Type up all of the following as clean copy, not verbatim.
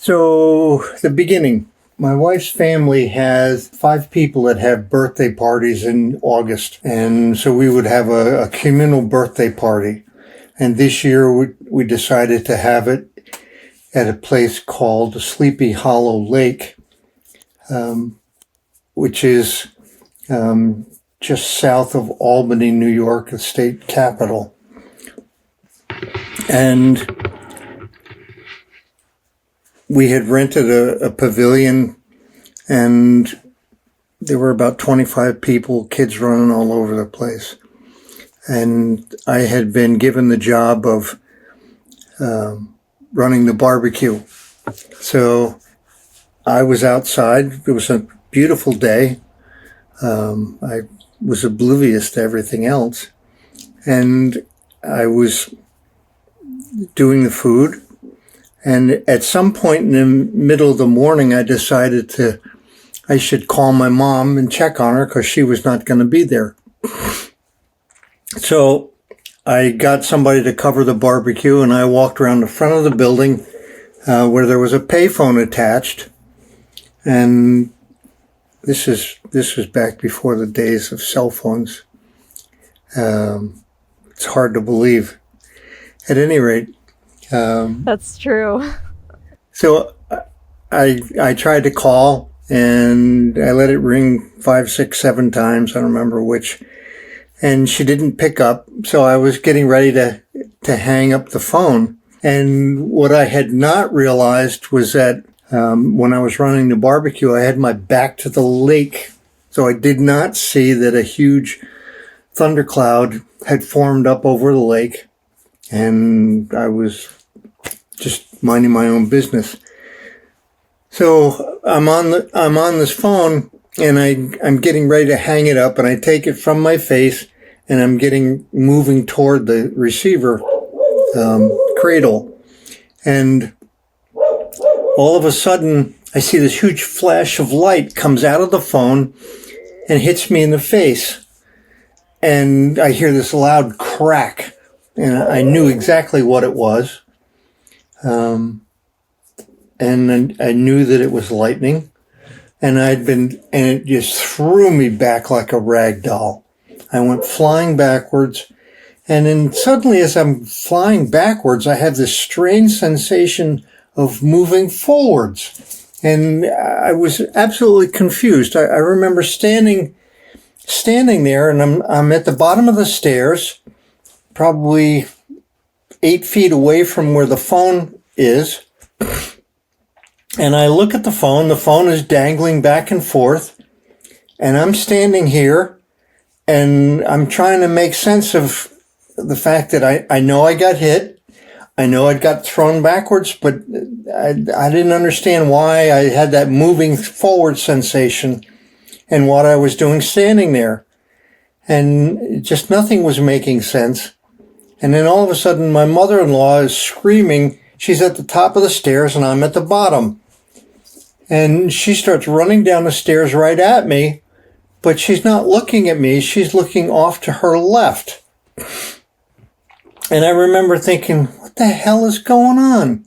So, the beginning. My wife's family has 5 people that have birthday parties in August. And so we would have a communal birthday party. And this year we decided to have it at a place called Sleepy Hollow Lake, which is just south of Albany, New York, the state capital. And we had rented a pavilion, and there were about 25 people, kids running all over the place. And I had been given the job of running the barbecue. So I was outside. It was a beautiful day. I was oblivious to everything else. And I was doing the food. And at some point in the middle of the morning, I decided I should call my mom and check on her because she was not going to be there. So I got somebody to cover the barbecue, and I walked around the front of the building where there was a payphone attached. And this was back before the days of cell phones. It's hard to believe. At any rate, That's true. so I tried to call, and I let it ring 5, 6, 7 times. I don't remember which. And she didn't pick up. So I was getting ready to hang up the phone. And what I had not realized was that when I was running the barbecue, I had my back to the lake. So I did not see that a huge thundercloud had formed up over the lake. And I was just minding my own business. So I'm on this phone, and I'm getting ready to hang it up, and I take it from my face, and I'm moving toward the receiver cradle. And all of a sudden, I see this huge flash of light comes out of the phone and hits me in the face. And I hear this loud crack, and I knew exactly what it was. And I knew that it was lightning, and it just threw me back like a rag doll. I went flying backwards, and then suddenly as I'm flying backwards, I have this strange sensation of moving forwards. And I was absolutely confused. I remember standing there, and I'm at the bottom of the stairs, probably 8 feet away from where the phone is. And I look at the phone is dangling back and forth, and I'm standing here, and I'm trying to make sense of the fact that I know I got hit. I know I got thrown backwards, but I didn't understand why I had that moving forward sensation and what I was doing standing there. And just nothing was making sense. And then all of a sudden, my mother-in-law is screaming. She's at the top of the stairs, and I'm at the bottom. And she starts running down the stairs right at me, but she's not looking at me. She's looking off to her left. And I remember thinking, what the hell is going on?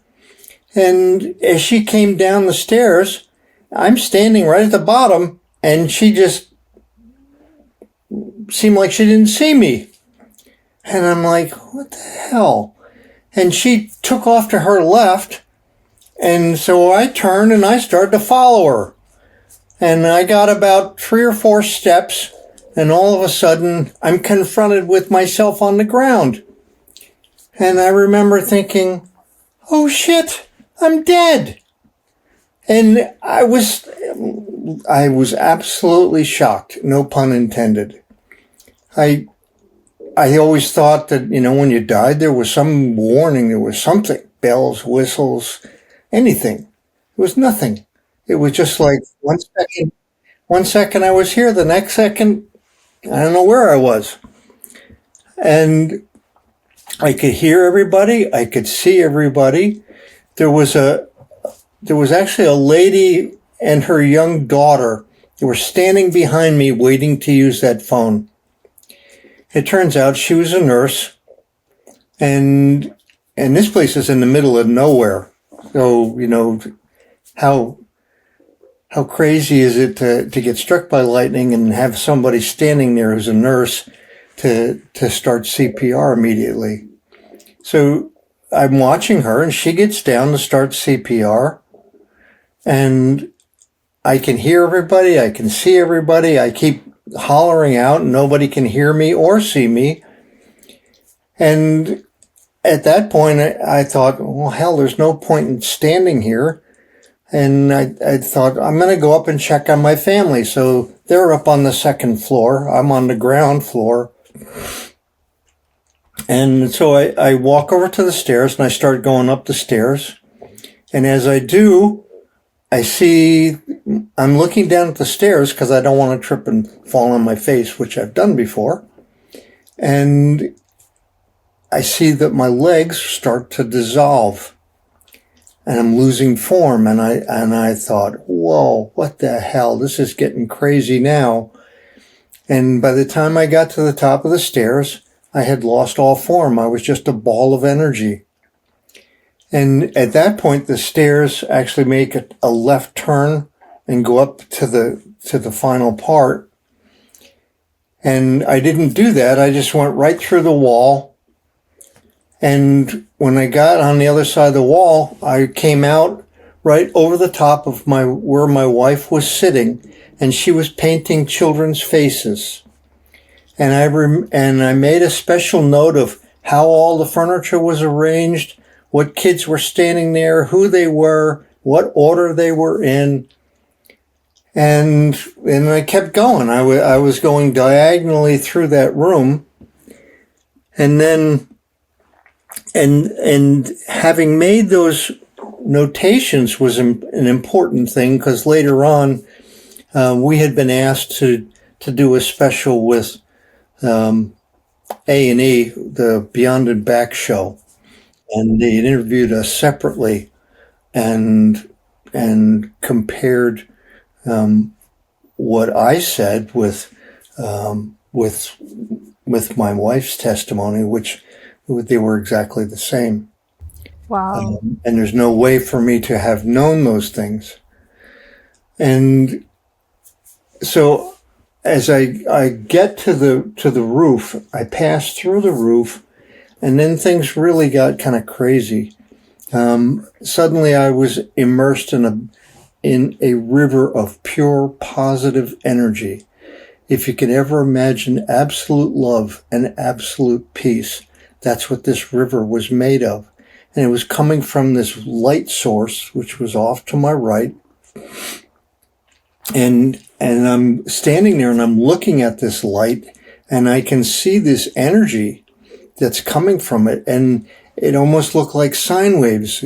And as she came down the stairs, I'm standing right at the bottom, and she just seemed like she didn't see me. And I'm like, what the hell? And she took off to her left, and so I turned and I started to follow her. And I got about 3 or 4 steps, and all of a sudden, I'm confronted with myself on the ground. And I remember thinking, oh shit, I'm dead. And I was absolutely shocked, no pun intended. I always thought that, when you died, there was some warning, there was something, bells, whistles, anything. It was nothing. It was just like 1 second I was here, the next second, I don't know where I was. And I could hear everybody. I could see everybody. There was actually a lady and her young daughter. They were standing behind me waiting to use that phone. It turns out she was a nurse, and this place is in the middle of nowhere. So, how crazy is it to get struck by lightning and have somebody standing there who's a nurse to start CPR immediately? So I'm watching her, and she gets down to start CPR, and I can hear everybody, I can see everybody, I keep hollering out, and nobody can hear me or see me. And at that point, I thought, well, hell, there's no point in standing here. And I thought, I'm going to go up and check on my family. So they're up on the second floor. I'm on the ground floor. And so I walk over to the stairs, and I start going up the stairs. And as I do, I'm looking down at the stairs because I don't want to trip and fall on my face, which I've done before. And I see that my legs start to dissolve, and I'm losing form. And I thought, whoa, what the hell? This is getting crazy now. And by the time I got to the top of the stairs, I had lost all form. I was just a ball of energy. And at that point, the stairs actually make a left turn and go up to the final part. And I didn't do that. I just went right through the wall. And when I got on the other side of the wall, I came out right over the top of where my wife was sitting, and she was painting children's faces. And I made a special note of how all the furniture was arranged, what kids were standing there, who they were, what order they were in. And I kept going. I was going diagonally through that room. And then, and having made those notations was an important thing, because later on, we had been asked to do a special with A&E, the Beyond and Back show. And they interviewed us separately and compared what I said with my wife's testimony, which they were exactly the same. Wow. And there's no way for me to have known those things. And so as I get to the roof, I pass through the roof, and then things really got kind of crazy. Suddenly I was immersed in a river of pure positive energy. If you could ever imagine absolute love and absolute peace, that's what this river was made of. And it was coming from this light source, which was off to my right. And I'm standing there, and I'm looking at this light, and I can see this energy that's coming from it. And it almost looked like sine waves.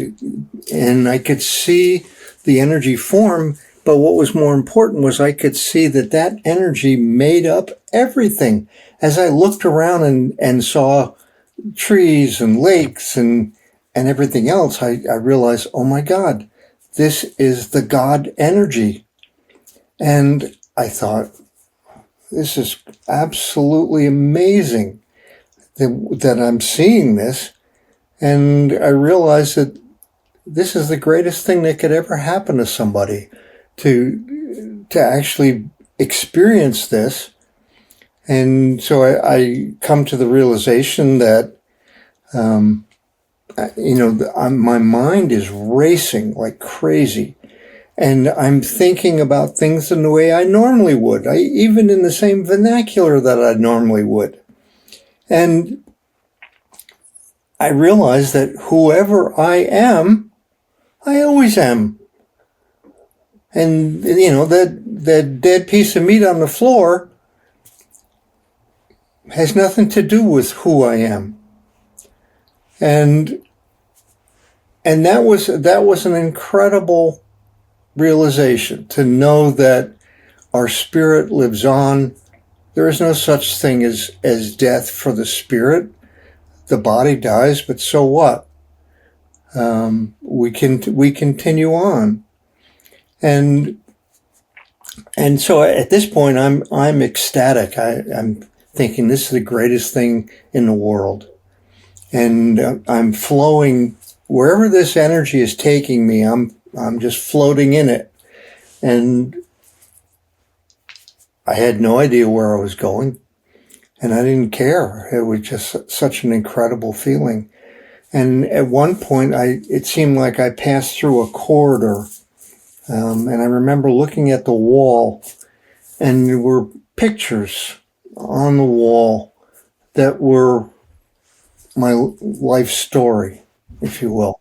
And I could see the energy form. But what was more important was I could see that energy made up everything. As I looked around and saw trees and lakes and everything else, I realized, oh my God, this is the God energy. And I thought, this is absolutely amazing that I'm seeing this. And I realized that this is the greatest thing that could ever happen to somebody, to actually experience this. And so I come to the realization that, my mind is racing like crazy. And I'm thinking about things in the way I normally would, even in the same vernacular that I normally would. And I realize that whoever I am, I always am. And, that dead piece of meat on the floor has nothing to do with who I am. And that was an incredible realization, to know that our spirit lives on. There is no such thing as death for the spirit. The body dies, but so what? We continue on. And so at this point, I'm ecstatic. I'm thinking this is the greatest thing in the world. And I'm flowing wherever this energy is taking me. I'm I'm just floating in it. And I had no idea where I was going, and I didn't care. It was just such an incredible feeling. And at one point, it seemed like I passed through a corridor, and I remember looking at the wall, and there were pictures on the wall that were my life story, if you will.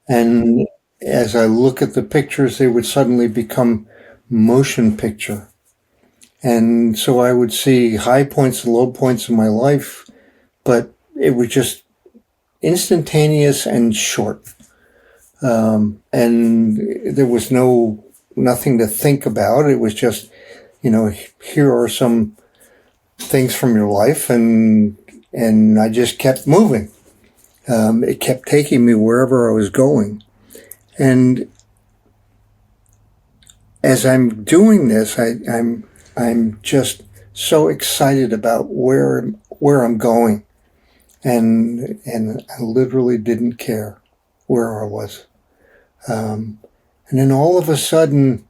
And as I look at the pictures, they would suddenly become motion picture. And so I would see high points and low points in my life, but it was just instantaneous and short. And there was nothing to think about. It was just, here are some things from your life, and I just kept moving. It kept taking me wherever I was going. And as I'm doing this, I'm just so excited about where I'm going, and I literally didn't care where I was. And then all of a sudden,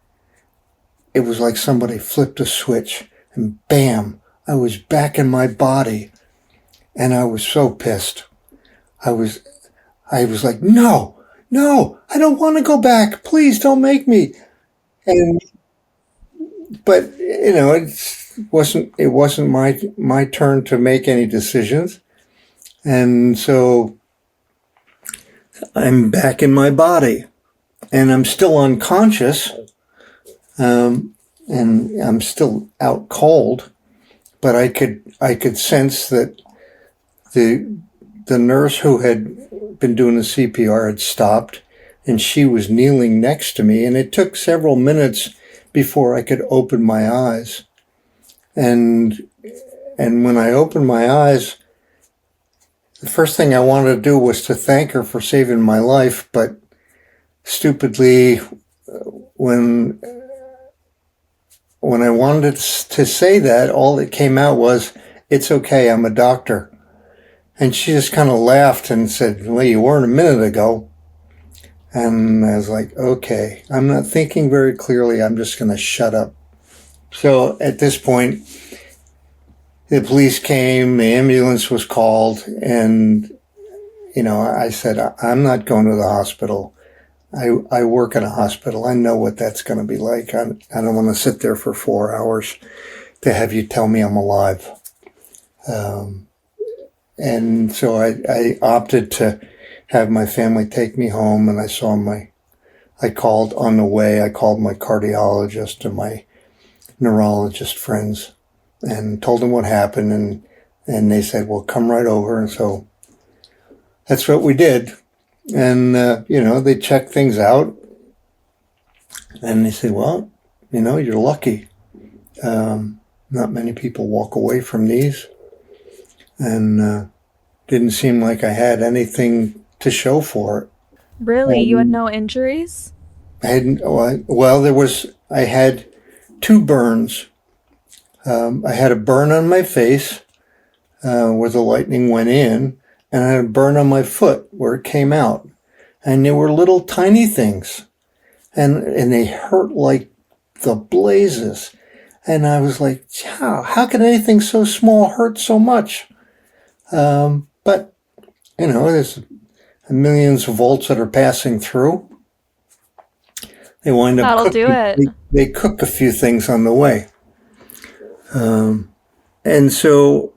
it was like somebody flipped a switch, and bam, I was back in my body, and I was so pissed. I was like, no, I don't want to go back. Please don't make me. But it wasn't my turn to make any decisions, and so I'm back in my body, and I'm still unconscious, and I'm still out cold, but I could sense that the nurse who had been doing the CPR had stopped, and she was kneeling next to me, and it took several minutes before I could open my eyes. And when I opened my eyes, the first thing I wanted to do was to thank her for saving my life, but stupidly, when I wanted to say that, all that came out was, "It's okay, I'm a doctor." And she just kind of laughed and said, "Well, you weren't a minute ago." And I was like, okay, I'm not thinking very clearly. I'm just going to shut up. So at this point, the police came, the ambulance was called, and, I said, I'm not going to the hospital. I work in a hospital. I know what that's going to be like. I don't want to sit there for 4 hours to have you tell me I'm alive. And so I opted to have my family take me home, and I called on the way. I called my cardiologist and my neurologist friends and told them what happened, and they said, well, come right over. And so that's what we did. And, they checked things out, and they said, well, you're lucky. Not many people walk away from these. And didn't seem like I had anything to show for it. Really? You had no injuries? I had 2 burns. I had a burn on my face where the lightning went in, and I had a burn on my foot where it came out. And they were little tiny things, and they hurt like the blazes. And I was like, how can anything so small hurt so much? But, there's millions of volts that are passing through. They wind up That'll do it. They cook a few things on the way. And so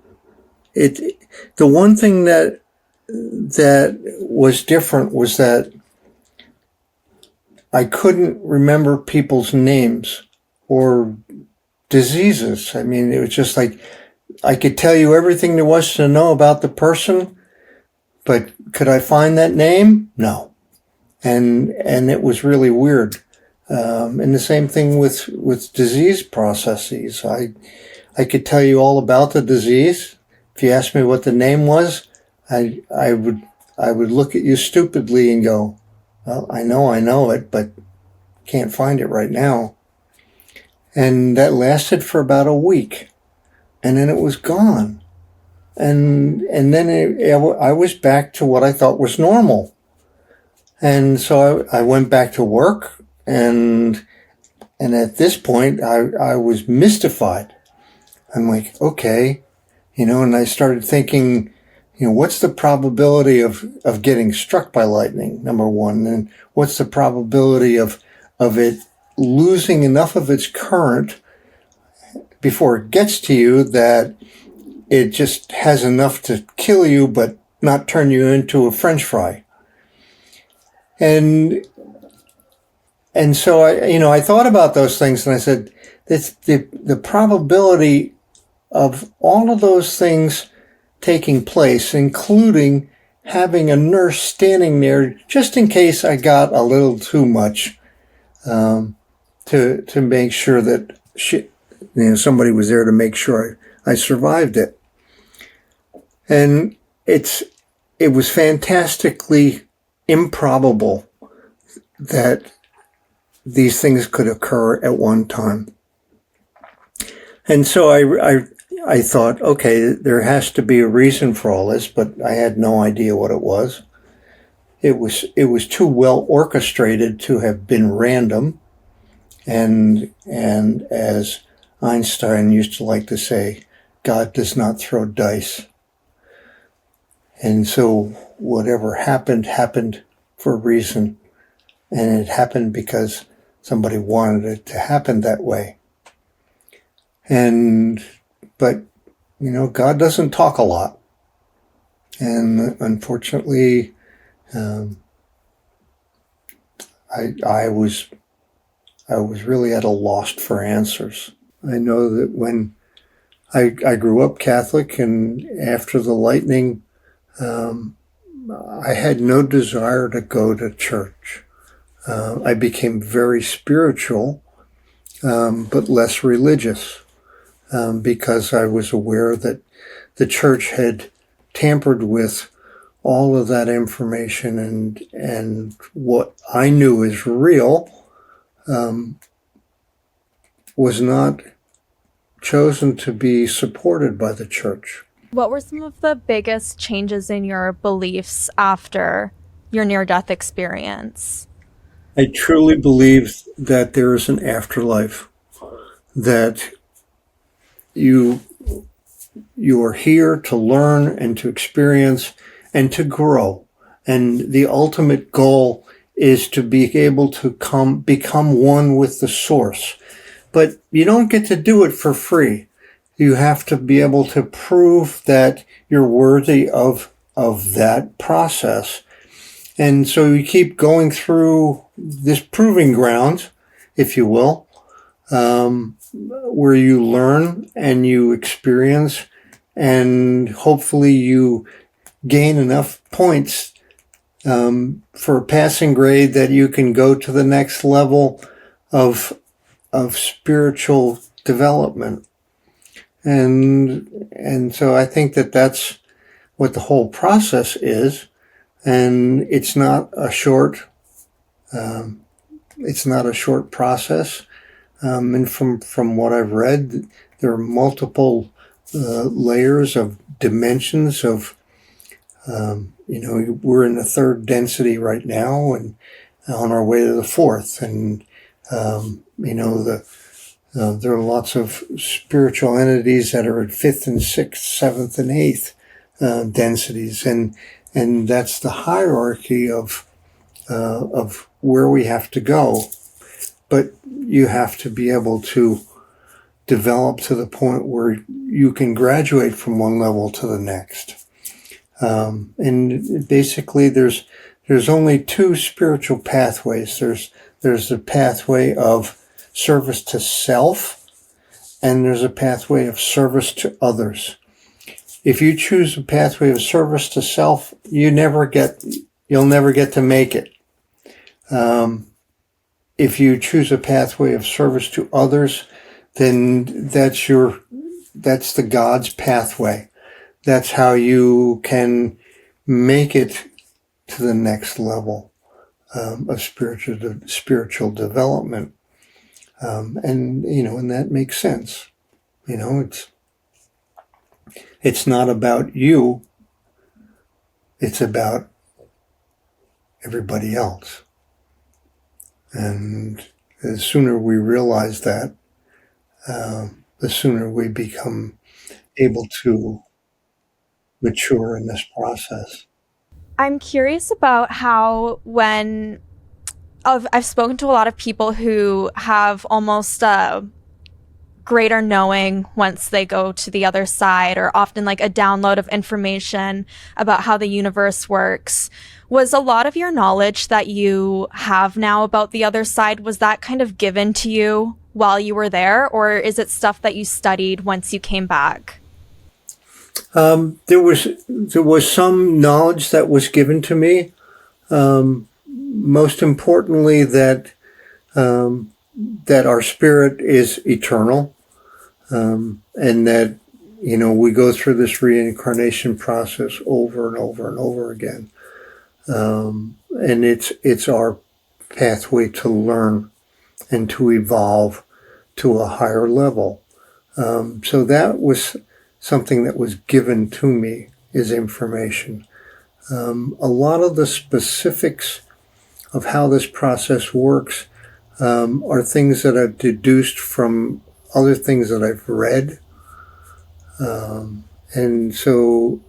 the one thing that was different was that I couldn't remember people's names or diseases. I mean, it was just like, I could tell you everything there was to know about the person, but could I find that name? No. And it was really weird. And the same thing with disease processes. I could tell you all about the disease. If you asked me what the name was, I would look at you stupidly and go, well, I know it, but can't find it right now. And that lasted for about a week. And then it was gone. And then I was back to what I thought was normal. And so I went back to work, and at this point I was mystified. I'm like, okay, and I started thinking, what's the probability of getting struck by lightning, number one, and what's the probability of it losing enough of its current before it gets to you that it just has enough to kill you but not turn you into a French fry. And so I thought about those things, and I said, it's the probability of all of those things taking place, including having a nurse standing there just in case I got a little too much, to make sure that somebody was there to make sure I survived it. And it was fantastically improbable that these things could occur at one time. And so I thought, okay, there has to be a reason for all this, but I had no idea what it was. It was too well orchestrated to have been random. And as Einstein used to like to say, God does not throw dice. And so whatever happened for a reason. And it happened because somebody wanted it to happen that way. But God doesn't talk a lot. And unfortunately, I was really at a loss for answers. I know that when I grew up Catholic, and after the lightning, I had no desire to go to church. I became very spiritual, but less religious, because I was aware that the church had tampered with all of that information, and what I knew is real was not chosen to be supported by the church. What were some of the biggest changes in your beliefs after your near-death experience? I truly believe that there is an afterlife, that you are here to learn and to experience and to grow. And the ultimate goal is to be able to become one with the source. But you don't get to do it for free. You have to be able to prove that you're worthy of that process. And so you keep going through this proving ground, if you will, where you learn and you experience, and hopefully you gain enough points for a passing grade that you can go to the next level of spiritual development. And so I think that that's what the whole process is. And it's not a short process. And from what I've read, there are multiple layers of dimensions of, we're in the third density right now, and on our way to the fourth. And, there are lots of spiritual entities that are at fifth and sixth, seventh and eighth densities. And that's the hierarchy of where we have to go. But you have to be able to develop to the point where you can graduate from one level to the next. And basically there's only two spiritual pathways. There's the pathway of service to self, and there's a pathway of service to others. If you choose a pathway of service to self, you'll never get to make it. If you choose a pathway of service to others, then that's the God's pathway. That's how you can make it to the next level of spiritual development. And that makes sense. It's not about you. It's about everybody else. And the sooner we realize that, the sooner we become able to mature in this process. I'm curious about how I've spoken to a lot of people who have almost a greater knowing once they go to the other side, or often like a download of information about how the universe works. Was a lot of your knowledge that you have now about the other side, was that kind of given to you while you were there, or is it stuff that you studied once you came back? There was some knowledge that was given to me. Most importantly, that our spirit is eternal, and that we go through this reincarnation process over and over and over again, and it's our pathway to learn and to evolve to a higher level. So that was something that was given to me, is information. A lot of the specifics of how this process works are things that I've deduced from other things that I've read. And so,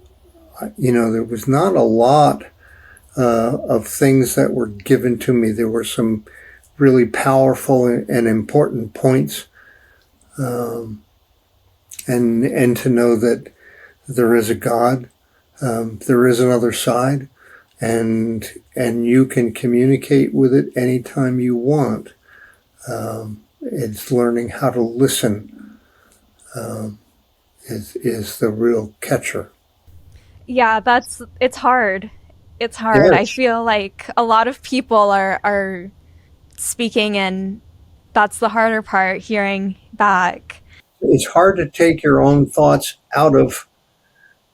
there was not a lot of things that were given to me. There were some really powerful and important points. And to know that there is a God, there is another side, and you can communicate with it anytime you want. It's learning how to listen is the real catcher. Yeah, it's hard. It's hard. I Yes, feel like a lot of people are speaking, and that's the harder part, hearing back. it's hard to take your own thoughts out of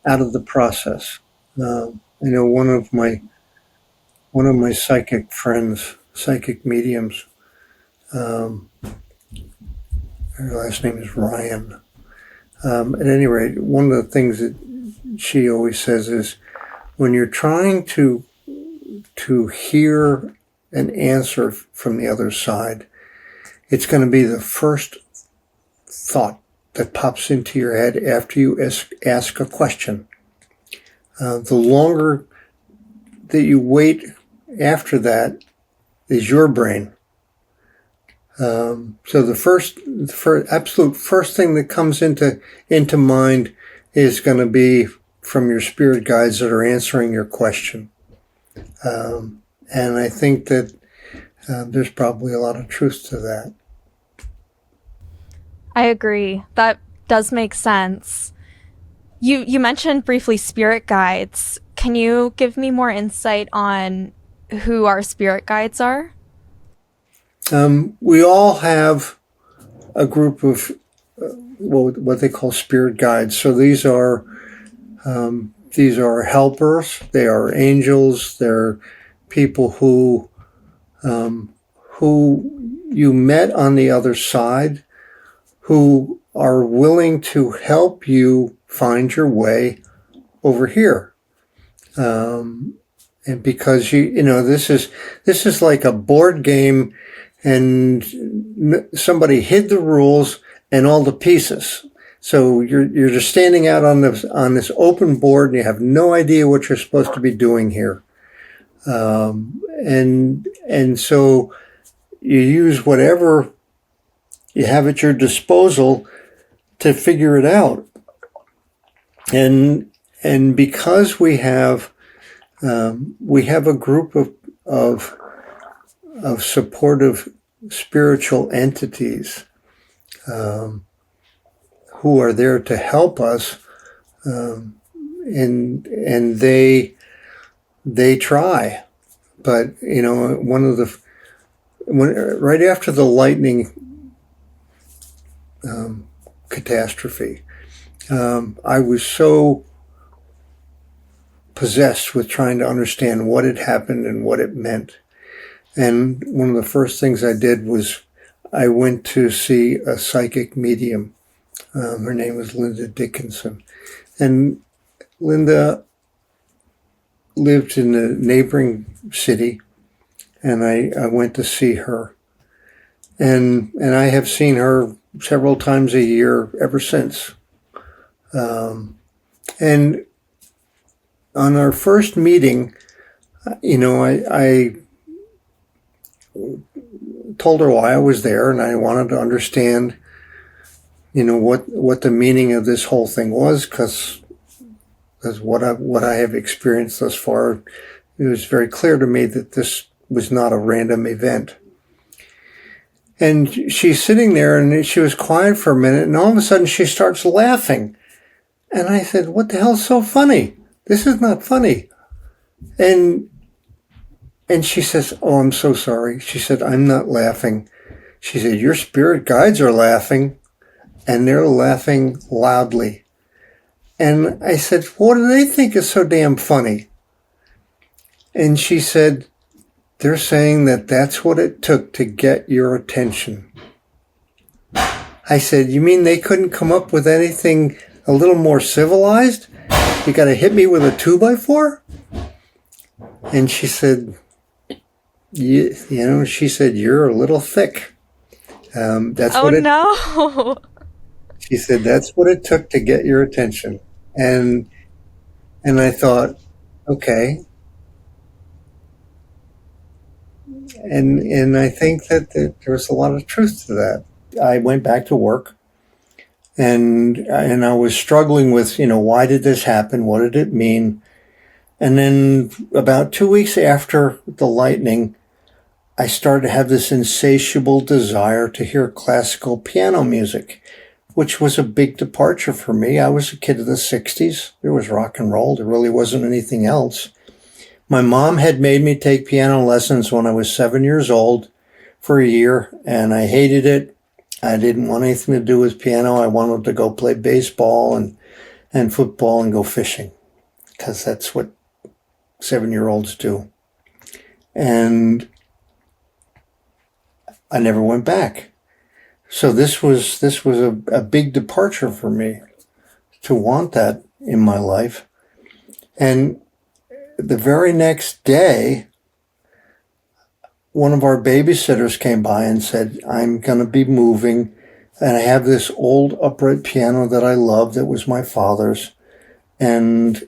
the process. I know one of my psychic friends, psychic mediums. Um, Her last name is Ryan. At any rate, one of the things that she always says is, when you're trying to hear an answer from the other side, it's going to be the first thought that pops into your head after you ask a question. The longer that you wait after that is your brain. So the absolute first thing that comes into mind is going to be from your spirit guides that are answering your question. And I think that there's probably a lot of truth to that. I agree. That does make sense. You mentioned briefly spirit guides. Can you give me more insight on who our spirit guides are? We all have a group of what they call spirit guides. So these are helpers. They are angels. They're people who you met on the other side, who are willing to help you find your way over here. And because this is like a board game, and somebody hid the rules and all the pieces. So you're just standing out on this open board, and you have no idea what you're supposed to be doing here. And so you use whatever you have at your disposal to figure it out. And because we have a group of supportive spiritual entities who are there to help us, and they try. But right after the lightning catastrophe, I was so possessed with trying to understand what had happened and what it meant. And one of the first things I did was I went to see a psychic medium. Her name was Linda Dickinson. And Linda lived in a neighboring city, and I went to see her. And I have seen her several times a year ever since. And on our first meeting, I told her why I was there, and I wanted to understand, what the meaning of this whole thing was, because what I have experienced thus far, it was very clear to me that this was not a random event. And she's sitting there, and she was quiet for a minute, and all of a sudden she starts laughing. And I said, "What the hell's so funny? This is not funny." And she says, "Oh, I'm so sorry." She said, "I'm not laughing." She said, "Your spirit guides are laughing, and they're laughing loudly." And I said, "What do they think is so damn funny?" And she said, "They're saying that that's what it took to get your attention." I said, "You mean they couldn't come up with anything a little more civilized? You got to hit me with a 2x4? And she said, she said, "You're a little thick." That's Oh what it. no. She said, "That's what it took to get your attention." And I thought, okay. And I think that there was a lot of truth to that. I went back to work, and I was struggling with, why did this happen? What did it mean? And then about 2 weeks after the lightning, I started to have this insatiable desire to hear classical piano music, which was a big departure for me. I was a kid of the 60s. There was rock and roll. There really wasn't anything else. My mom had made me take piano lessons when I was 7 years old for a year, and I hated it. I didn't want anything to do with piano. I wanted to go play baseball and football and go fishing, because that's what 7-year-olds do. And I never went back. So this was a big departure for me to want that in my life. And the very next day, one of our babysitters came by and said, "I'm going to be moving, and I have this old upright piano that I love that was my father's, and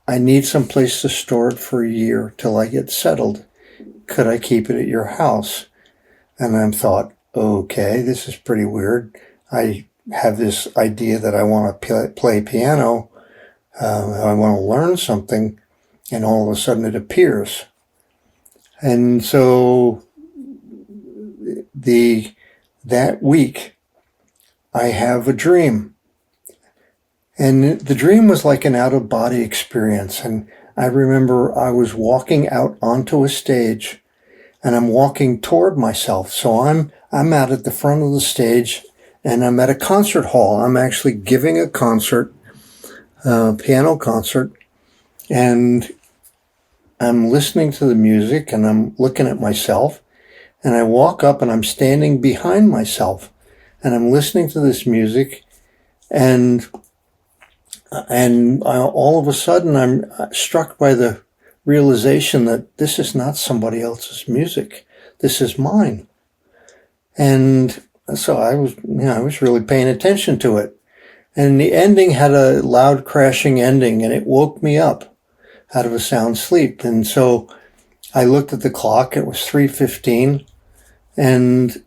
I need some place to store it for a year till I get settled. Could I keep it at your house?" And I thought, okay, this is pretty weird. I have this idea that I want to play piano. I want to learn something, and all of a sudden it appears. And so that week, I have a dream. And the dream was like an out-of-body experience. And I remember I was walking out onto a stage, and I'm walking toward myself. So I'm out at the front of the stage, and I'm at a concert hall. I'm actually giving a concert, piano concert, and I'm listening to the music, and I'm looking at myself, and I walk up, and I'm standing behind myself, and I'm listening to this music, and all of a sudden I'm struck by the realization that this is not somebody else's music. This is mine. And so I was really paying attention to it. And the ending had a loud crashing ending, and it woke me up out of a sound sleep. And so I looked at the clock. It was 3:15, and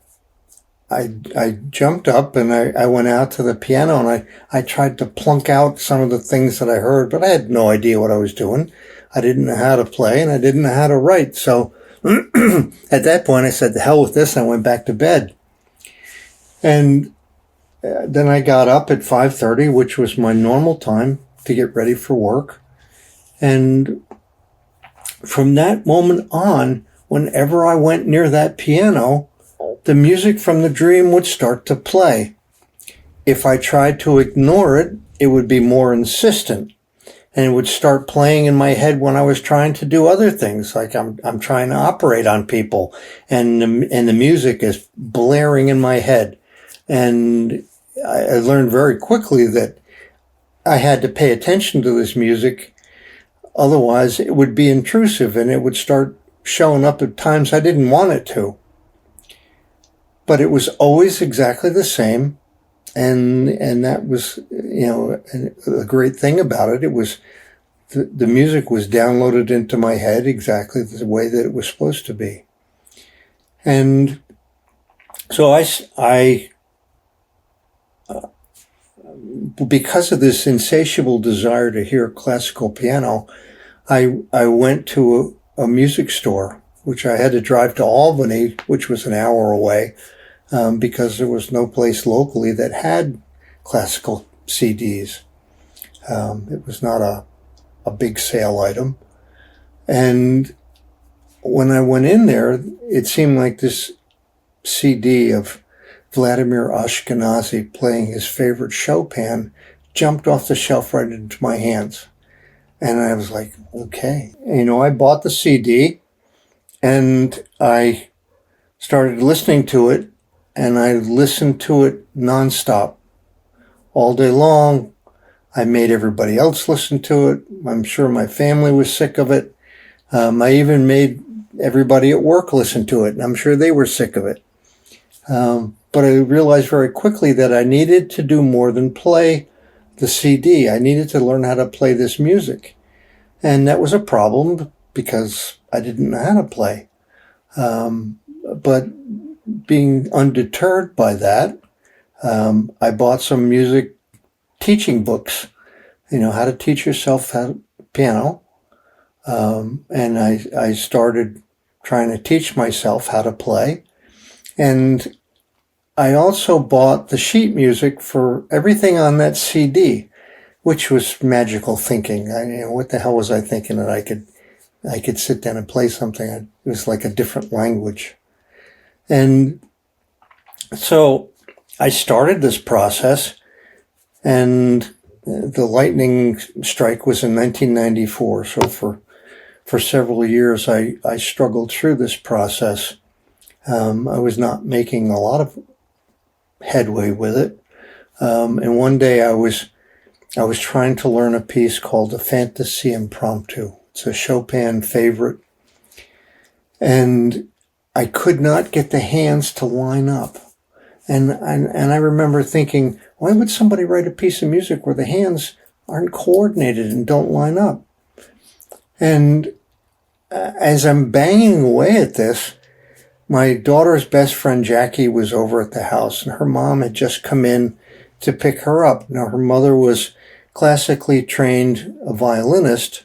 I jumped up, and I went out to the piano, and I tried to plunk out some of the things that I heard, but I had no idea what I was doing. I didn't know how to play, and I didn't know how to write. So at that point, I said, "The hell with this," and I went back to bed. And then I got up at 5:30, which was my normal time to get ready for work. And from that moment on, whenever I went near that piano, the music from the dream would start to play. If I tried to ignore it, it would be more insistent. And it would start playing in my head when I was trying to do other things, like I'm trying to operate on people, and the music is blaring in my head. And I learned very quickly that I had to pay attention to this music Otherwise, it would be intrusive and it would start showing up at times I didn't want it to. But it was always exactly the same. And that was, a great thing about it. It was the music was downloaded into my head exactly the way that it was supposed to be. And so because of this insatiable desire to hear classical piano, I went to a music store, which I had to drive to Albany, which was an hour away, because there was no place locally that had classical CDs. It was not a big sale item. And when I went in there, it seemed like this CD of Vladimir Ashkenazy playing his favorite Chopin jumped off the shelf right into my hands. And I was like, okay. I bought the CD and I started listening to it, and I listened to it nonstop all day long. I made everybody else listen to it. I'm sure my family was sick of it. I even made everybody at work listen to it, and I'm sure they were sick of it. But I realized very quickly that I needed to do more than play the CD. I needed to learn how to play this music. And that was a problem because I didn't know how to play. But being undeterred by that, I bought some music teaching books, how to teach yourself piano. And I started trying to teach myself how to play. And I also bought the sheet music for everything on that CD, which was magical thinking. What the hell was I thinking that I could sit down and play something? It was like a different language. And so I started this process, and the lightning strike was in 1994. So for several years, I struggled through this process. I was not making a lot of headway with it. And one day I was trying to learn a piece called the Fantasy Impromptu. It's a Chopin favorite. And I could not get the hands to line up. And I remember thinking, why would somebody write a piece of music where the hands aren't coordinated and don't line up? And as I'm banging away at this, my daughter's best friend Jackie was over at the house, and her mom had just come in to pick her up. Now, her mother was classically trained a violinist,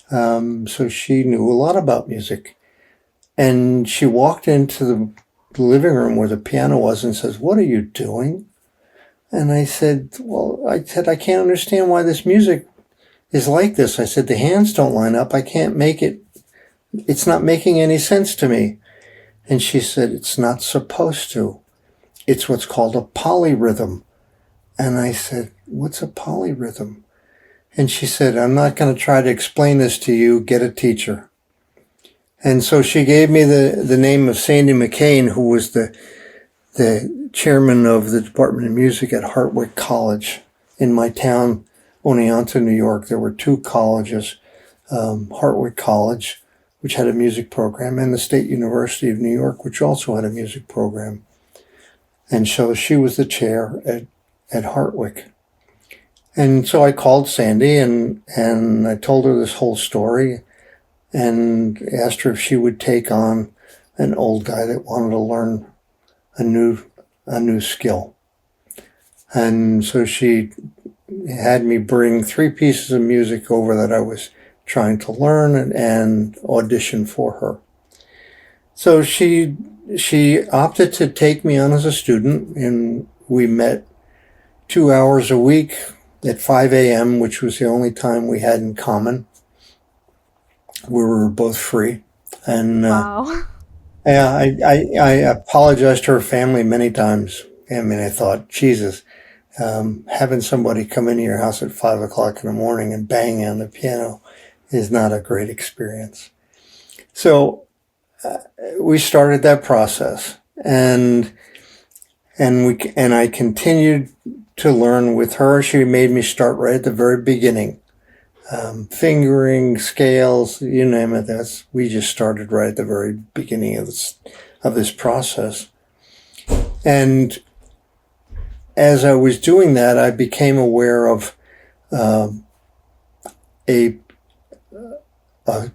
so she knew a lot about music. And she walked into the living room where the piano was and says, "What are you doing?" And I said, I can't understand why this music is like this. I said, the hands don't line up. I can't make it. It's not making any sense to me. And she said, it's not supposed to. It's what's called a polyrhythm. And I said, what's a polyrhythm? And she said, I'm not going to try to explain this to you. Get a teacher. And so she gave me the name of Sandy McCain, who was the chairman of the Department of Music at Hartwick College in my town, Oneonta, New York. There were two colleges, Hartwick College, which had a music program, and the State University of New York, which also had a music program. And so she was the chair at Hartwick. And so I called Sandy and I told her this whole story and asked her if she would take on an old guy that wanted to learn a new skill. And so she had me bring 3 pieces of music over that I was trying to learn and audition for her. So she opted to take me on as a student, and we met 2 hours a week at 5 a.m., which was the only time we had in common. We were both free. And Wow. yeah, I apologized to her family many times. I mean, I thought, Jesus, having somebody come into your house at 5 o'clock in the morning and bang on the piano is not a great experience. So we started that process, and I continued to learn with her. She made me start right at the very beginning. fingering, scales, you name it. We just started right at the very beginning of this process. And as I was doing that, I became aware of a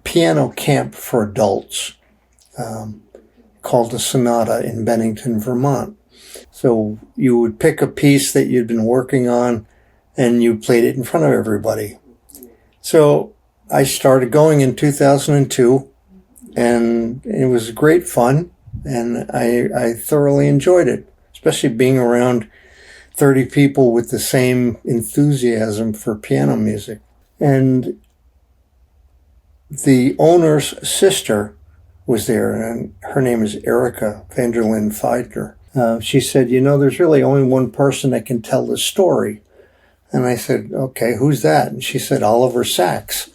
piano camp for adults called the Sonata in Bennington, Vermont. So you would pick a piece that you'd been working on and you played it in front of everybody. So I started going in 2002, and it was great fun, and I thoroughly enjoyed it, especially being around 30 people with the same enthusiasm for piano music. And the owner's sister was there, and her name is Erica Vanderlyn Feidner. She said, there's really only one person that can tell this story. And I said, okay, who's that? And she said, Oliver Sacks.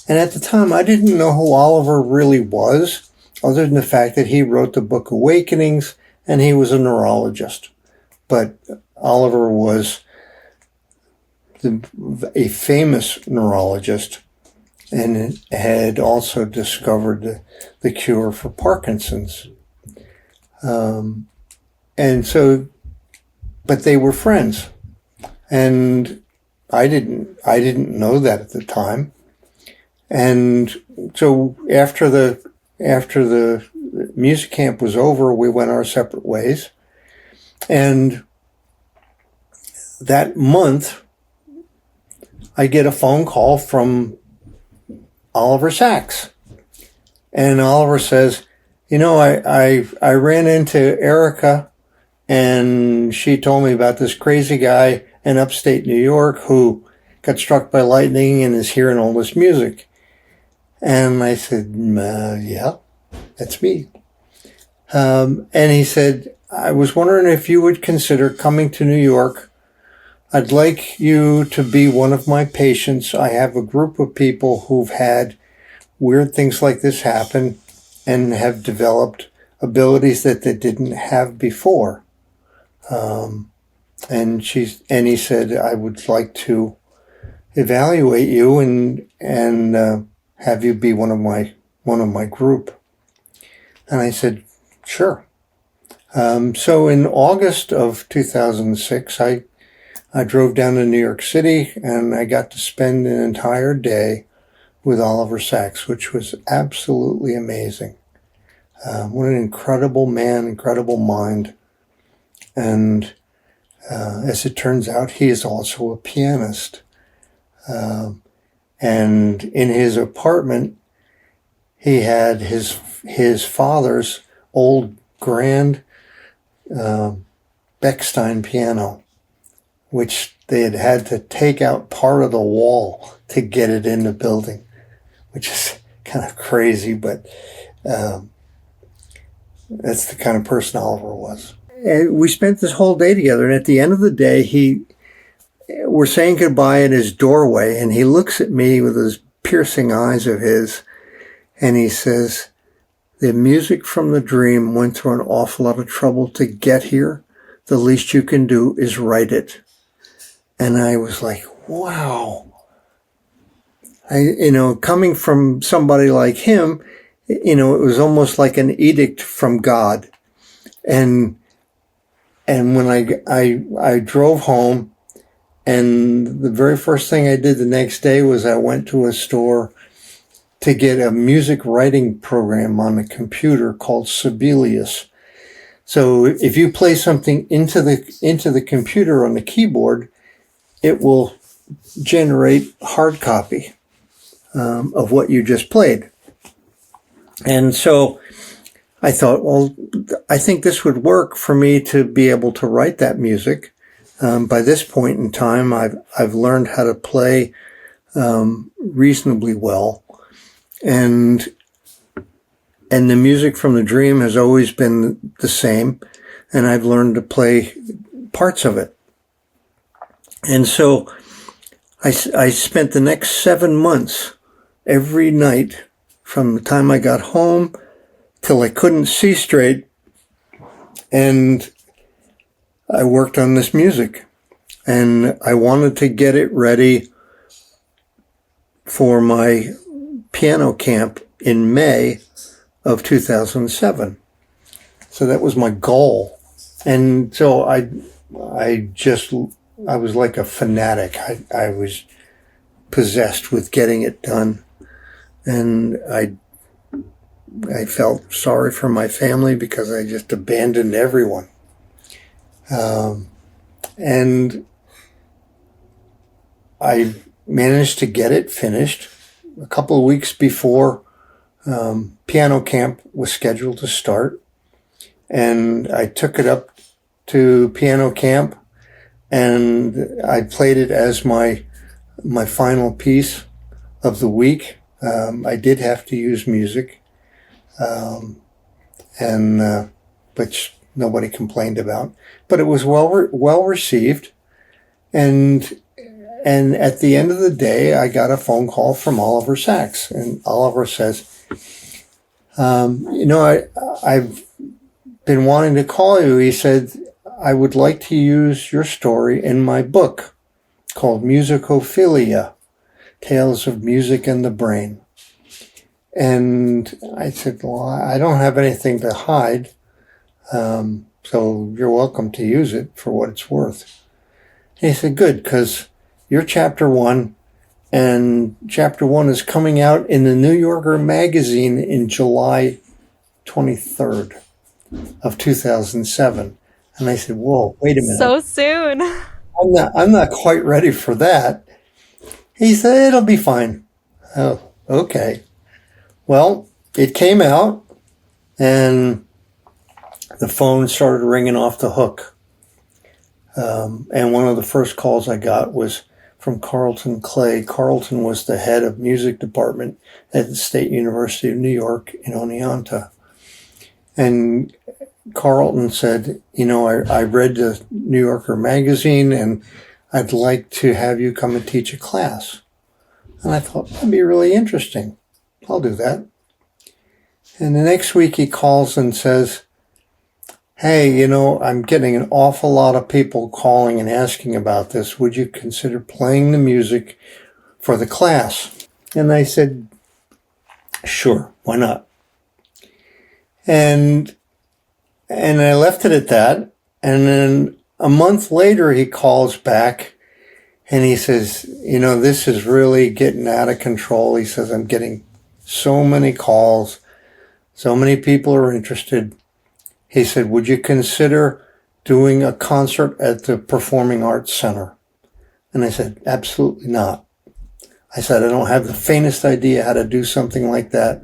And at the time, I didn't know who Oliver really was, other than the fact that he wrote the book Awakenings, and he was a neurologist. But Oliver was a famous neurologist and had also discovered the cure for Parkinson's. And so, but they were friends. And I didn't know that at the time. And so after the music camp was over, we went our separate ways. And that month, I get a phone call from Oliver Sacks. And Oliver says, I ran into Erica, and she told me about this crazy guy in upstate New York who got struck by lightning and is hearing all this music. And I said, yeah, that's me. And he said, I was wondering if you would consider coming to New York. I'd like you to be one of my patients. I have a group of people who've had weird things like this happen and have developed abilities that they didn't have before. And he said, I would like to evaluate you and have you be one of my group. And I said, sure. So in August of 2006, I drove down to New York City, and I got to spend an entire day with Oliver Sacks, which was absolutely amazing. What an incredible man, incredible mind. And as it turns out, he is also a pianist. And in his apartment, he had his father's old grand Bechstein piano, which they had to take out part of the wall to get it in the building, which is kind of crazy, but that's the kind of person Oliver was. And we spent this whole day together, and at the end of the day, we're saying goodbye at his doorway, and he looks at me with those piercing eyes of his, and he says, the music from the dream went through an awful lot of trouble to get here. The least you can do is write it. And I was like, wow. Coming from somebody like him, it was almost like an edict from God. And when I drove home, and the very first thing I did the next day was I went to a store to get a music writing program on a computer called Sibelius. So if you play something into the computer on the keyboard, it will generate hard copy of what you just played. And so I thought, well, I think this would work for me to be able to write that music. By this point in time, I've learned how to play reasonably well, and the music from the dream has always been the same, and I've learned to play parts of it. And so I spent the next 7 months every night from the time I got home till I couldn't see straight, and I worked on this music, and I wanted to get it ready for my piano camp in May of 2007. So that was my goal. And so I was like a fanatic. I was possessed with getting it done. And I felt sorry for my family because I just abandoned everyone. And I managed to get it finished a couple of weeks before piano camp was scheduled to start. And I took it up to piano camp, and I played it as my final piece of the week. I did have to use music, which nobody complained about, but it was well received. And at the end of the day, I got a phone call from Oliver Sacks, and Oliver says, I've been wanting to call you. He said, I would like to use your story in my book called Musicophilia, Tales of Music and the Brain. And I said, well, I don't have anything to hide, so you're welcome to use it for what it's worth. And he said, good, because you're chapter 1, and chapter 1 is coming out in the New Yorker magazine in July 23rd of 2007. And I said, whoa, wait a minute. So soon. I'm not quite ready for that. He said, it'll be fine. Oh, okay. Well, it came out, and the phone started ringing off the hook. And one of the first calls I got was from Carlton Clay. Carlton was the head of music department at the State University of New York in Oneonta. And Carlton said, I read the New Yorker magazine, and I'd like to have you come and teach a class. And I thought, that'd be really interesting. I'll do that. And the next week he calls and says, hey, I'm getting an awful lot of people calling and asking about this. Would you consider playing the music for the class? And I said, sure, why not? And I left it at that. And then a month later, he calls back and he says, this is really getting out of control. He says, I'm getting so many calls. So many people are interested. He said, would you consider doing a concert at the Performing Arts Center? And I said, absolutely not. I said, I don't have the faintest idea how to do something like that.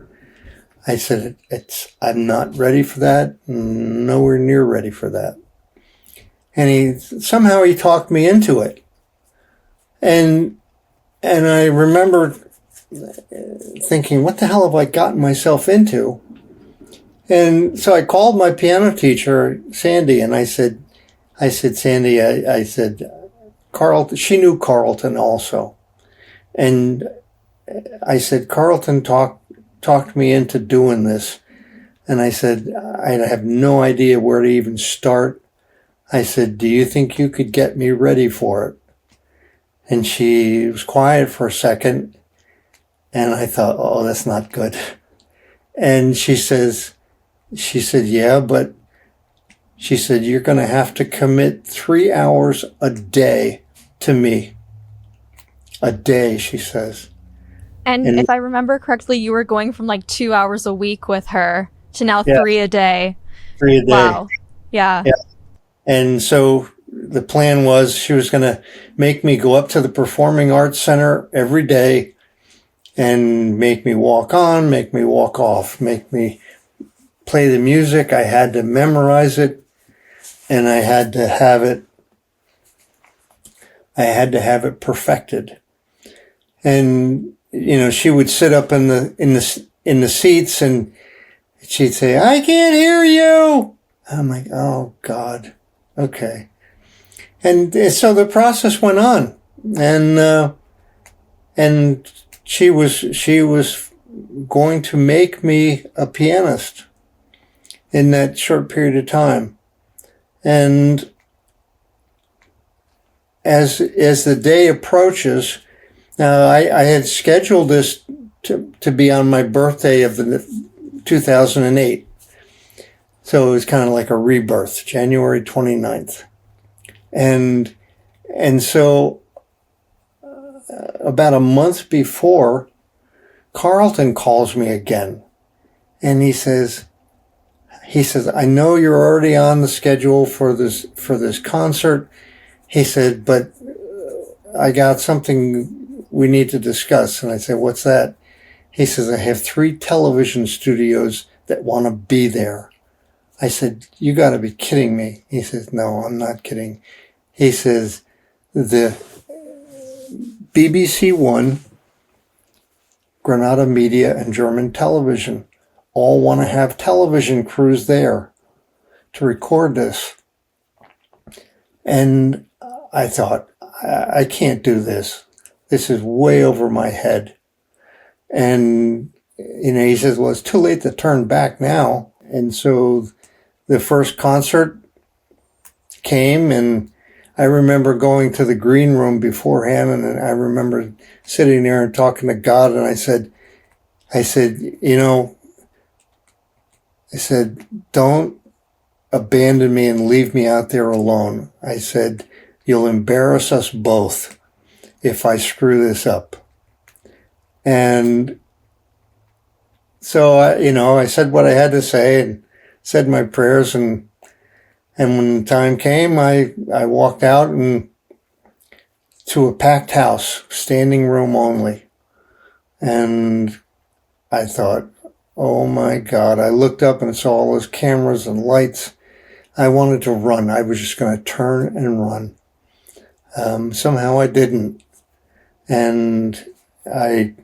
I said, I'm not ready for that, nowhere near ready for that. And somehow he talked me into it. And I remember thinking, what the hell have I gotten myself into? And so I called my piano teacher, Sandy, and I said, Sandy, I said, Carlton, she knew Carlton also. And I said, Carlton talked me into doing this. And I said, I have no idea where to even start. I said, do you think you could get me ready for it? And she was quiet for a second. And I thought, oh, that's not good. And she said, yeah, but she said, you're going to have to commit 3 hours a day to me. A day, she says. And if I remember correctly, you were going from like 2 hours a week with her to now 3 a day. 3 a day. Wow. Yeah. And so the plan was she was going to make me go up to the Performing Arts Center every day and make me walk on, make me walk off, make me play the music. I had to memorize it, and I had to have it perfected. And she would sit up in the seats, and she'd say, "I can't hear you." I'm like, "Oh God, okay." And so the process went on, and she was going to make me a pianist in that short period of time. And as the day approaches, Now, I had scheduled this to be on my birthday of the 2008. So it was kind of like a rebirth, January 29th. And so about a month before, Carlton calls me again. And he says, I know you're already on the schedule for this concert. He said, but I got something we need to discuss. And I said, what's that? He says, I have 3 television studios that want to be there. I said, you got to be kidding me. He says, no, I'm not kidding. He says, the BBC One, Granada Media, and German Television all want to have television crews there to record this. And I thought, I can't do this. This is way over my head. And, he says, well, it's too late to turn back now. And so the first concert came, and I remember going to the green room beforehand, and I remember sitting there and talking to God, and I said, don't abandon me and leave me out there alone. I said, you'll embarrass us both if I screw this up. And so, I said what I had to say and said my prayers, and when the time came, I walked out and to a packed house, standing room only. And I thought, oh my God. I looked up and saw all those cameras and lights. I wanted to run. I was just going to turn and run. Somehow I didn't. And I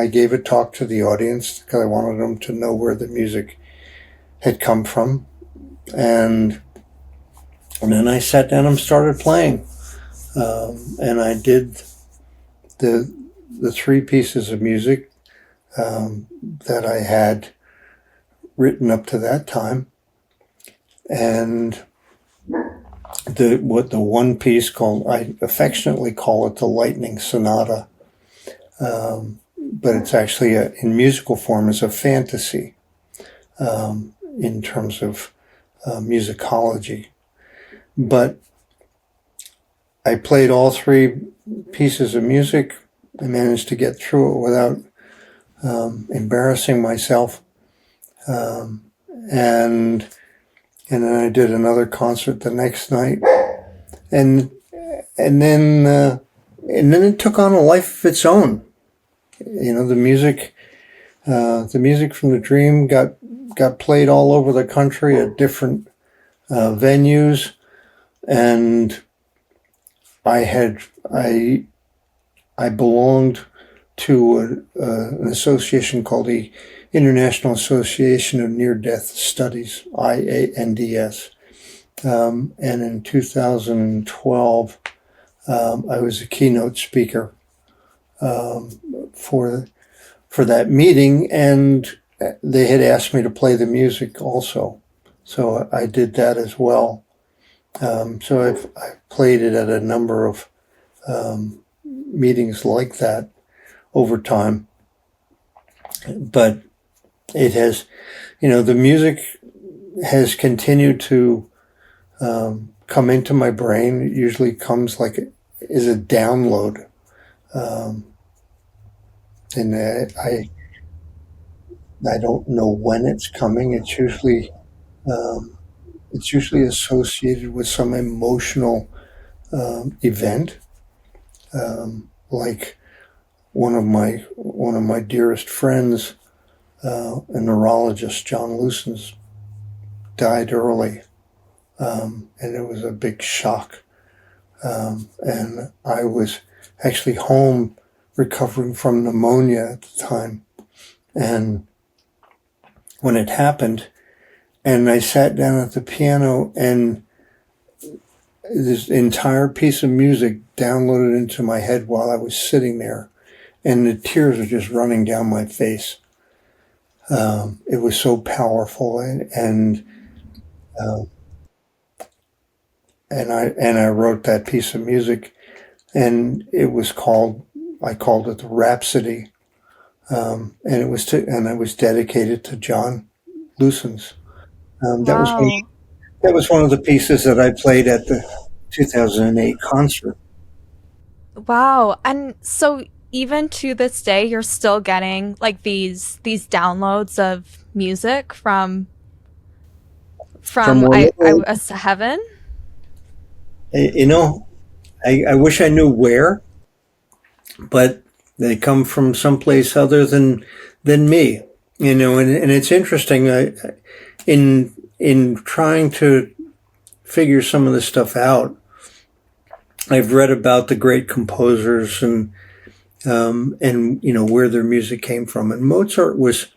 gave a talk to the audience because I wanted them to know where the music had come from. And then I sat down and started playing. And I did the 3 pieces of music that I had written up to that time. And the one piece I affectionately call it the Lightning Sonata. But it's actually in musical form is a fantasy in terms of musicology. But I played all 3 pieces of music. I managed to get through it without embarrassing myself. And then I did another concert the next night. And then it took on a life of its own. The music from the dream got played all over the country at different venues, and I belonged to an association called the International Association of Near-Death Studies, IANDS, and in 2012 I was a keynote speaker for that meeting, and they had asked me to play the music also. So I did that as well. So I've played it at a number of meetings like that over time. But it has, the music has continued to come into my brain. It usually comes is a download. And I don't know when it's coming. It's usually associated with some emotional event, like one of my dearest friends, a neurologist, John Lucens, died early, and it was a big shock. And I was actually home recovering from pneumonia at the time, and when it happened, and I sat down at the piano, and this entire piece of music downloaded into my head while I was sitting there, and the tears were just running down my face. It was so powerful, and I wrote that piece of music and I called it the Rhapsody, and it was dedicated to John Lucens. That was Wow. one of the pieces that I played at the 2008 concert. Wow. And so even to this day, you're still getting like these downloads of music From from I wherever, was heaven. you know, I wish I knew where, but they come from someplace other than me. And it's interesting. In trying to figure some of this stuff out, I've read about the great composers and where their music came from. And Mozart was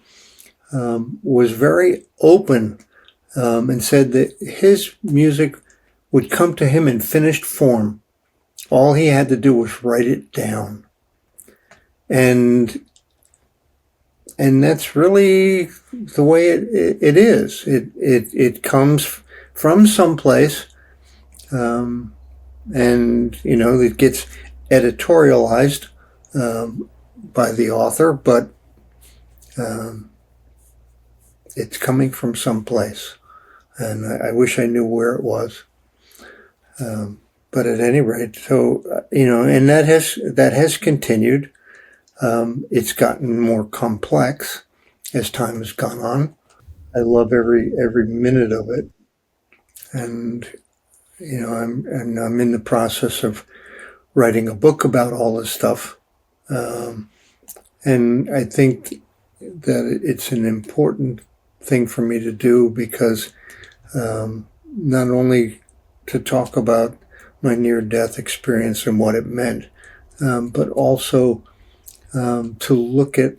very open, and said that his music would come to him in finished form. All he had to do was write it down, and that's really the way it is. It comes from someplace, and it gets editorialized by the author, but um, it's coming from someplace, and I wish I knew where it was. But at any rate, so and that has continued. It's gotten more complex as time has gone on. I love every minute of it, and I'm in the process of writing a book about all this stuff, and I think that it's an important thing for me to do because not only to talk about my near-death experience and what it meant, but also to look at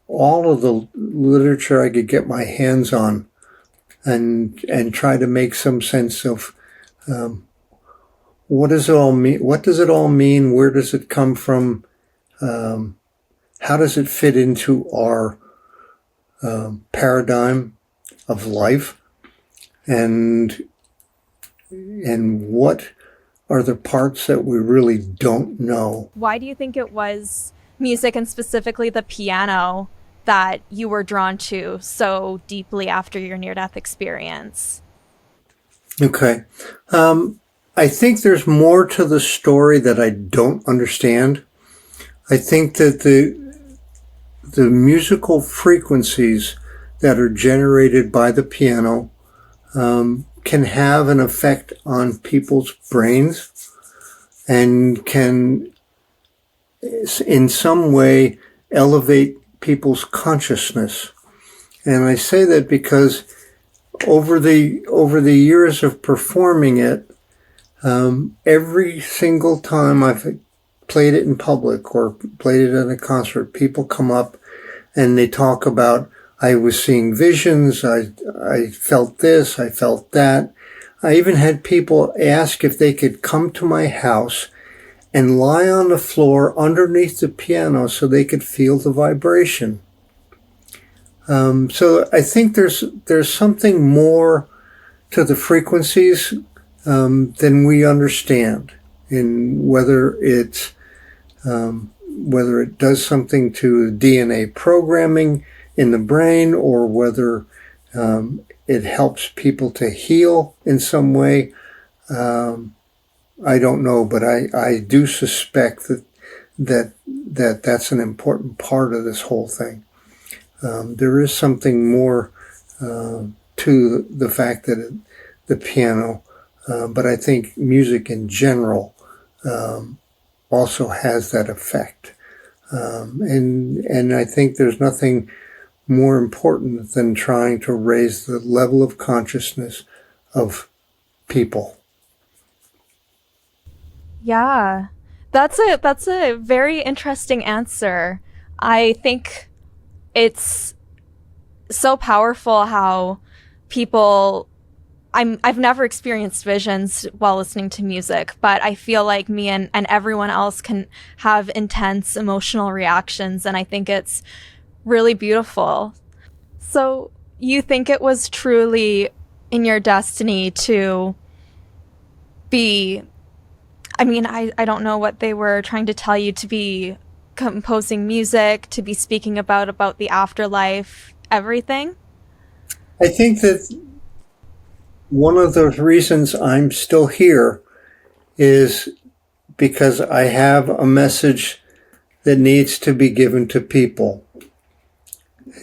all of the literature I could get my hands on and try to make some sense of what does it all mean? What does it all mean? Where does it come from? How does it fit into our paradigm of life? And what are the parts that we really don't know? Why do you think it was music and specifically the piano that you were drawn to so deeply after your near death experience? Okay. I think there's more to the story that I don't understand. I think that the musical frequencies that are generated by the piano can have an effect on people's brains and can, in some way, elevate people's consciousness. And I say that because over the years of performing it, every single time I've played it in public or played it at a concert, people come up and they talk about, I was seeing visions, I felt this, I felt that. I even had people ask if they could come to my house and lie on the floor underneath the piano so they could feel the vibration. So I think there's something more to the frequencies than we understand, in whether it does something to DNA programming in the brain, or whether it helps people to heal in some way. I don't know, but I do suspect that's an important part of this whole thing. There is something more to the fact that the piano, but I think music in general also has that effect. And I think there's nothing more important than trying to raise the level of consciousness of people. Yeah. That's a very interesting answer. I think it's so powerful how people I've never experienced visions while listening to music, but I feel like me and everyone else can have intense emotional reactions, and I think it's really beautiful. So you think it was truly in your destiny to be I mean, I don't know what they were trying to tell you, to be composing music, to be speaking about the afterlife, everything. I think that one of the reasons I'm still here is because I have a message that needs to be given to people.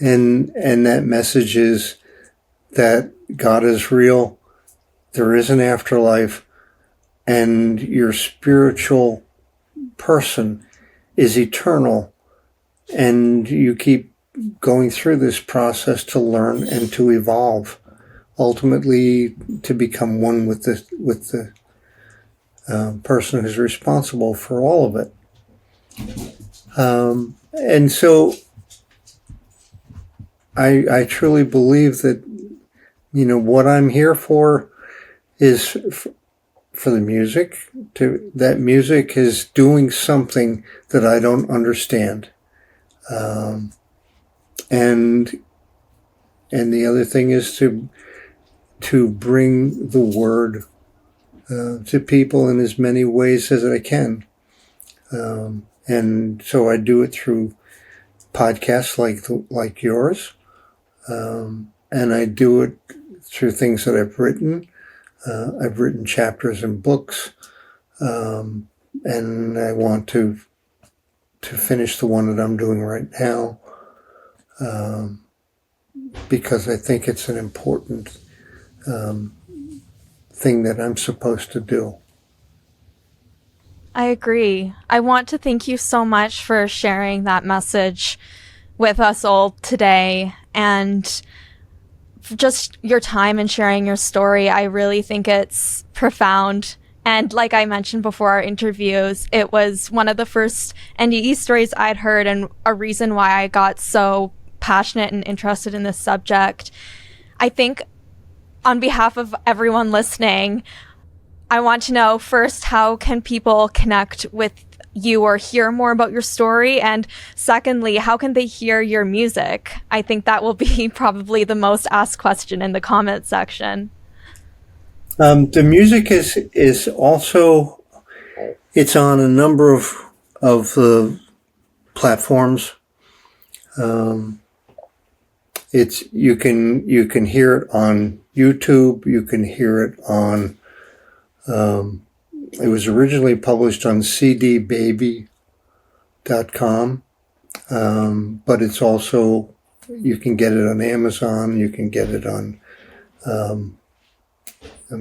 And that message is that God is real, there is an afterlife, and your spiritual person is eternal. And you keep going through this process to learn and to evolve, ultimately to become one with the person who's responsible for all of it. And so I truly believe that, what I'm here for is for the music. That music is doing something that I don't understand. And the other thing is to bring the word to people in as many ways as I can. And so I do it through podcasts like yours. And I do it through things that I've written. I've written chapters in books. And I want to finish the one that I'm doing right now. Because I think it's an important thing that I'm supposed to do. I agree. I want to thank you so much for sharing that message with us all today, and just your time and sharing your story. I really think it's profound. And like I mentioned before our interviews, it was one of the first NDE stories I'd heard, and a reason why I got so passionate and interested in this subject. I think on behalf of everyone listening, I want to know first, how can people connect with you or hear more about your story? And secondly, how can they hear your music? I think that will be probably the most asked question in the comment section. The music is also, it's on a number of platforms. You can hear it on YouTube. You can hear it on. It was originally published on cdbaby.com, but it's also, you can get it on Amazon. You can get it on. I'm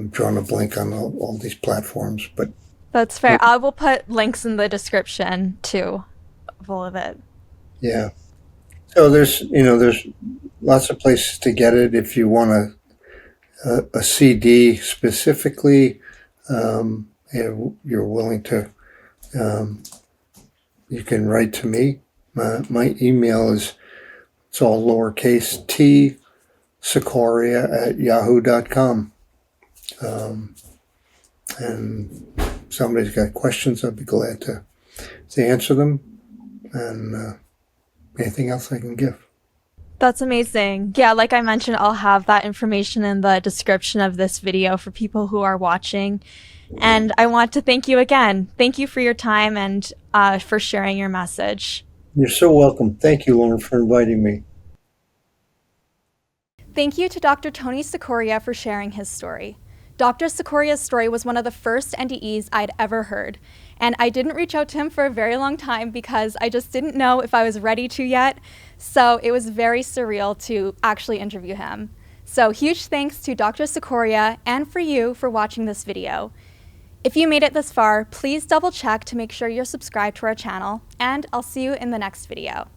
drawing a blank on all these platforms, but That's fair. I will put links in the description too, of all of it. yeah. So there's lots of places to get it. If you want a CD specifically, you're willing to, you can write to me. My email is, it's all lowercase t, cicoria@yahoo.com. And if somebody's got questions, I'd be glad to answer them. And anything else I can give. That's amazing. Yeah, like I mentioned, I'll have that information in the description of this video for people who are watching. And I want to thank you again. Thank you for your time and for sharing your message. You're so welcome. Thank you, Lauren, for inviting me. Thank you to Dr. Tony Cicoria for sharing his story. Dr. Cicoria's story was one of the first NDEs I'd ever heard, and I didn't reach out to him for a very long time because I just didn't know if I was ready to yet, so it was very surreal to actually interview him. So huge thanks to Dr. Cicoria and for you for watching this video. If you made it this far, please double check to make sure you're subscribed to our channel, and I'll see you in the next video.